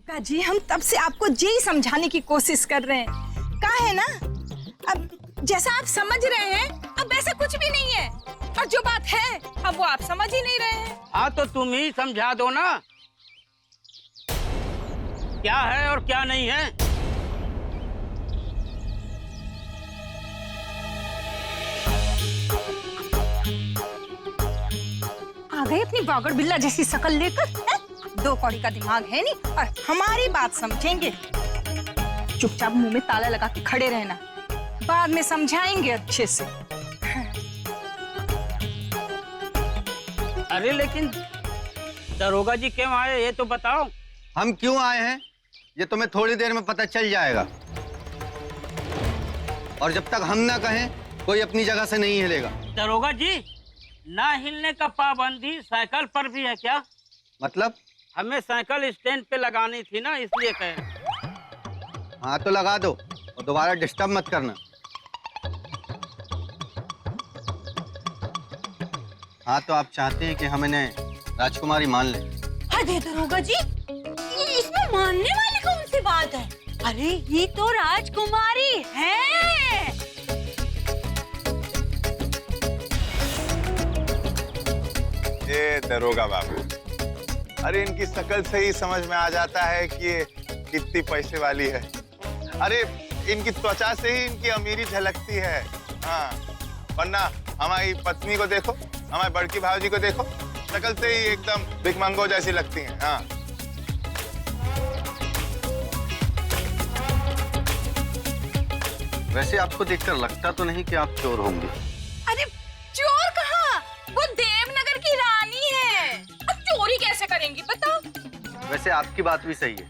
का जी, हम तब से आपको यही समझाने की कोशिश कर रहे हैं। कहा है ना, अब जैसा आप समझ रहे हैं अब वैसा कुछ भी नहीं है, और जो बात है अब वो आप समझ ही नहीं रहे हैं। हाँ तो तुम ही समझा दो ना, क्या है और क्या नहीं है। आ गए अपनी बागड़ बिल्ला जैसी शकल लेकर, है? 2 कौड़ी का दिमाग है नहीं, और हमारी बात समझेंगे। चुपचाप मुंह में ताला लगा के खड़े रहना, बाद में समझाएंगे अच्छे से। अरे लेकिन दरोगा जी क्यों आए ये तो बताओ। हम क्यों आए हैं ये तुम्हें थोड़ी देर में पता चल जाएगा, और जब तक हम ना कहें कोई अपनी जगह से नहीं हिलेगा। दरोगा जी, ना हिलने का पाबंदी साइकिल पर भी है क्या? मतलब? हमें साइकिल स्टैंड पे लगानी थी ना, इसलिए कहे। हाँ तो लगा दो, और दोबारा डिस्टर्ब मत करना। हाँ तो आप चाहते हैं कि हम इन्हें राजकुमारी मान लें? अरे दरोगा जी, ये इसमें मानने वाली कौन सी बात है? अरे ये तो राजकुमारी है। ये दरोगा बाबू, अरे इनकी शक्ल से ही समझ में आ जाता है कि ये कितनी पैसे वाली है। अरे इनकी त्वचा से ही इनकी अमीरी झलकती है। हाँ, वरना हमारी पत्नी को देखो, हमारे बड़की भाभी को देखो, शक्ल से ही एकदम भिखमंगो जैसी लगती हैं। हाँ। वैसे आपको देखकर लगता तो नहीं कि आप चोर होंगे। अरे चोर कहाँ, वो देवनगर की रानी है, अब चोरी कैसे करेंगी बताओ। वैसे आपकी बात भी सही है,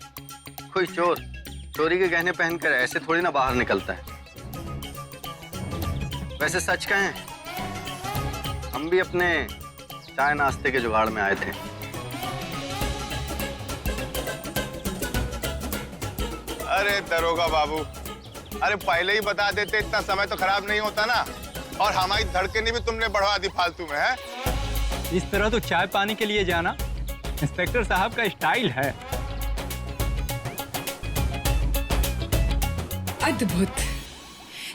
कोई चोर चोरी के गहने पहनकर ऐसे थोड़ी ना बाहर निकलता है। वैसे सच कहें, हम भी अपने चाय नाश्ते के जुगाड़ में आए थे। अरे दरोगा बाबू, अरे पहले ही बता देते, इतना समय तो खराब नहीं होता ना। और हमारी धड़कनें भी तुमने बढ़वा दी फालतू में, है? इस तरह तो चाय पानी के लिए जाना इंस्पेक्टर साहब का स्टाइल है। अद्भुत,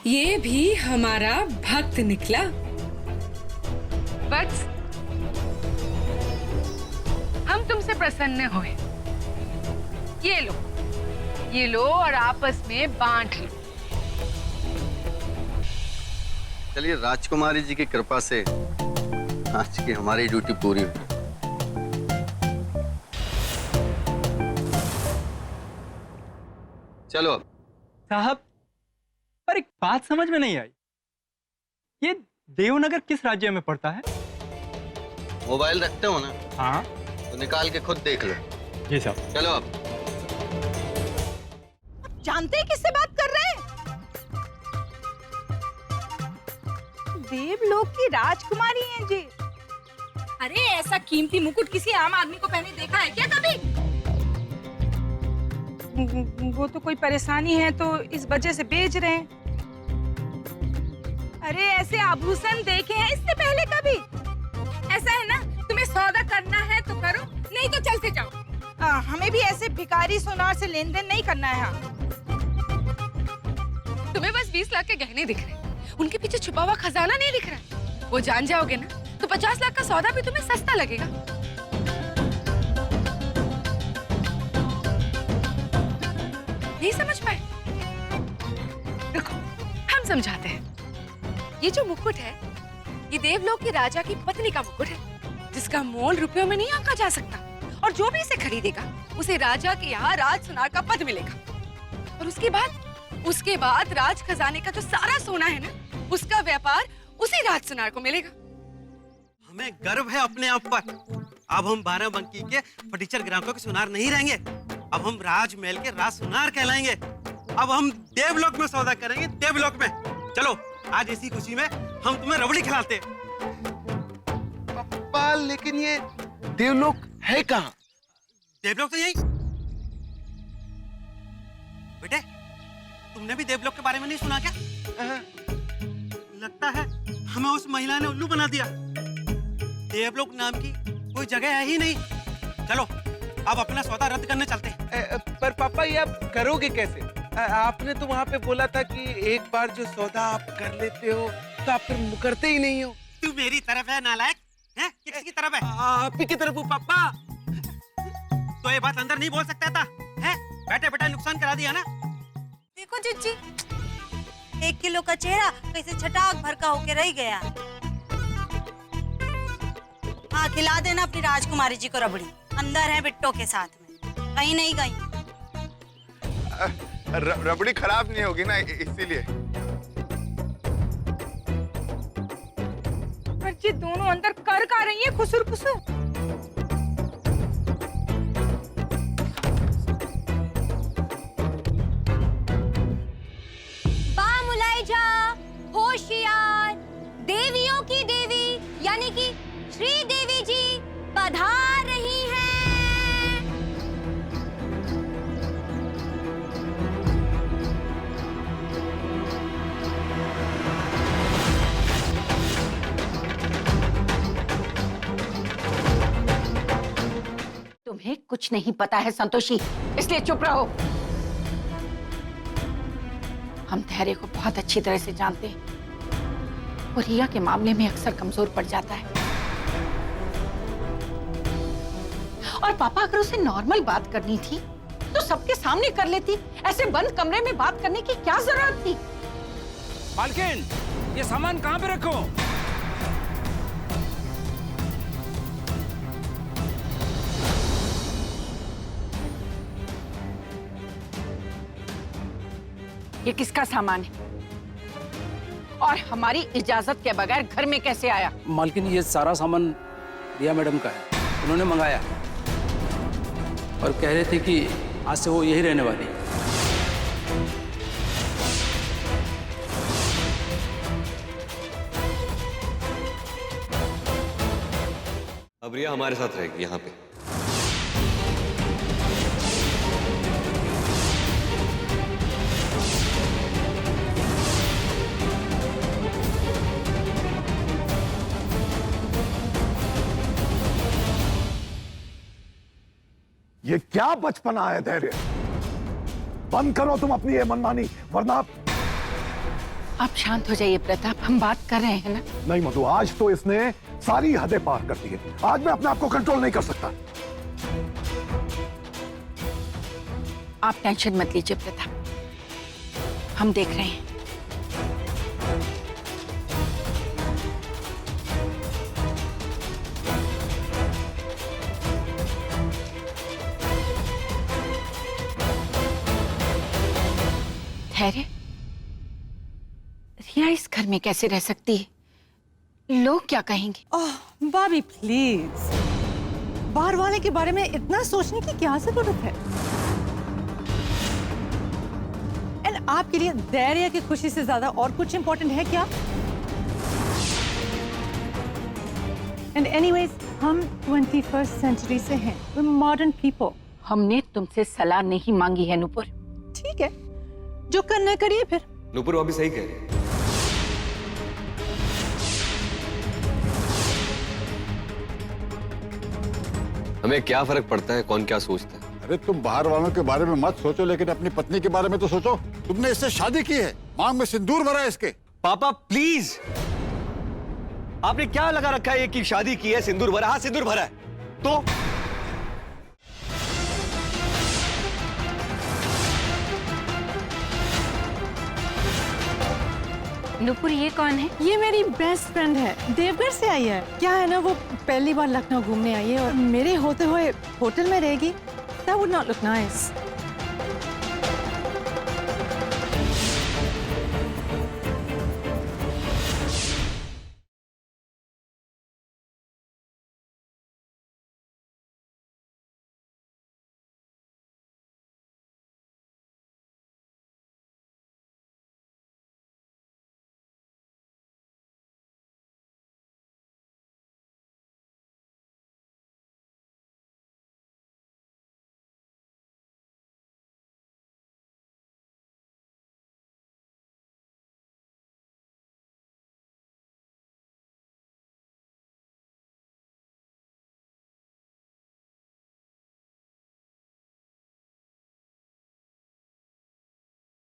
ये भी हमारा भक्त निकला। बस हम तुमसे प्रसन्न हुए। ये लो और आपस में बांट लो। चलिए, राजकुमारी जी की कृपा से आज की हमारी ड्यूटी पूरी हुई। चलो अब। साहब, पर एक बात समझ में नहीं आई, ये देवनगर किस राज्य में पड़ता है? मोबाइल रखते हो ना? हाँ तो निकाल के खुद देख लो। जी साहब। चलो अब। जानते हैं किससे बात कर रहे हैं? देवलोक की राजकुमारी हैं जी। अरे ऐसा कीमती मुकुट किसी आम आदमी को पहने देखा है क्या कभी? वो तो कोई परेशानी है तो इस वजह से बेच रहे हैं। अरे ऐसे आभूषण देखे हैं इससे पहले कभी? ऐसा है ना, तुम्हें सौदा करना है तो करो, नहीं तो चलते जाओ। हमें भी ऐसे भिखारी सोनार से लेन देन नहीं करना है। हाँ। तुम्हें बस 20 लाख के गहने दिख रहे हैं, उनके पीछे छुपा हुआ खजाना नहीं दिख रहा। वो जान जाओगे ना तो 50 लाख का सौदा भी तुम्हें सस्ता लगेगा। नहीं समझ पाए? रुको, हम समझाते हैं। ये जो मुकुट है, ये देवलोक के राजा की पत्नी का मुकुट है, जिसका मोल रुपयों में नहीं आंका जा सकता। और जो भी इसे खरीदेगा, उसे राजा के यहाँ राज सुनार का पद मिलेगा। और उसके बाद राज खजाने का जो सारा सोना है ना, उसका व्यापार उसी राज सुनार को मिलेगा। हमें गर्व है अपने आप पर। अब हम 12 बंकी के फटीचर ग्राहकों के सुनार नहीं रहेंगे, अब हम राजमहल के राज सुनार कहलाएंगे। अब हम देवलोक में सौदा करेंगे, देवलोक में। चलो आज इसी खुशी में हम तुम्हें रबड़ी खिलाते हैं। पप्पा, लेकिन ये देवलोक है कहाँ? देवलोक तो यही। बेटे, तुमने भी देवलोक के बारे में नहीं सुना क्या? लगता है हमें उस महिला ने उल्लू बना दिया। देवलोक नाम की कोई जगह है ही नहीं। चलो अब अपना सौदा रद्द करने चलते हैं। पर पापा ये आप करोगे कैसे? आपने तो वहाँ पे बोला था कि एक बार जो सौदा आप कर लेते हो तो आप फिर मुकरते ही नहीं हो। तू मेरी तरफ है नालायक? हैं? किसकी तरफ है? आप ही की तरफ हूँ पापा। तो ये बात अंदर नहीं बोल सकता था? हैं? बैठे बैठे नुकसान करा दिया ना। देखो जीजी, 1 किलो का चेहरा कैसे छटाक भरका होके रह गया। हाँ, खिला देना अपनी राजकुमारी जी को रबड़ी। अंदर है बिट्टो के साथ में, कहीं नहीं गई। रबड़ी खराब नहीं होगी ना, इसीलिए। ये दोनों अंदर कर रही है खुसुर खुसुर। बामुलाइजा, होशियार, देवियों की देवी यानी कि श्री देवी जी पधार रही हैं। तुम्हें कुछ नहीं पता है संतोषी, इसलिए चुप रहो। हम धैर्य को बहुत अच्छी तरह से जानते हैं। वो रिया के मामले में अक्सर कमजोर पड़ जाता है। और पापा अगर उसे नॉर्मल बात करनी थी तो सबके सामने कर लेती। ऐसे बंद कमरे में बात करने की क्या जरूरत थी? मालकिन, ये सामान कहाँ पे रखो? ये किसका सामान है और हमारी इजाजत के बगैर घर में कैसे आया? मालकिन, ये सारा सामान रिया मैडम का है, उन्होंने मंगाया और कह रहे थे कि आज से वो यही रहने वाली है। अब रिया हमारे साथ रहेगी यहाँ पे। ये क्या बचपना है धैर्य? बंद करो तुम अपनी ये मनमानी, वरना आप शांत हो जाइए प्रताप, हम बात कर रहे हैं ना। नहीं मधु, आज तो इसने सारी हदें पार कर दी है। आज मैं अपने आप को कंट्रोल नहीं कर सकता। आप टेंशन मत लीजिए प्रताप, हम देख रहे हैं। धैर्य, रिया इस घर में कैसे रह सकती है? लोग क्या कहेंगे? ओह भाभी प्लीज, बाहर वाले के बारे में इतना सोचने की क्या जरूरत है? एंड आपके लिए धैर्य की खुशी से ज्यादा और कुछ इंपॉर्टेंट है क्या? एंड एनीवेज, हम 21st सेंचुरी से हैं, मॉडर्न पीपल। हमने तुमसे सलाह नहीं मांगी है नुपुर। ठीक है, जो करना करिए फिर। नुपुर वो भी सही कह रही है। हमें क्या फर्क पड़ता है कौन क्या सोचता है? अरे तुम बाहर वालों के बारे में मत सोचो, लेकिन अपनी पत्नी के बारे में तो सोचो। तुमने इससे शादी की है, मांग में सिंदूर भरा है इसके। पापा प्लीज, आपने क्या लगा रखा है कि शादी की है, सिंदूर भरा? हाँ सिंदूर भरा है तो नुपुर, ये कौन है? ये मेरी बेस्ट फ्रेंड है, देवघर से आई है। क्या है ना, वो पहली बार लखनऊ घूमने आई है और मेरे होते हुए होटल में रहेगी। That would not look nice.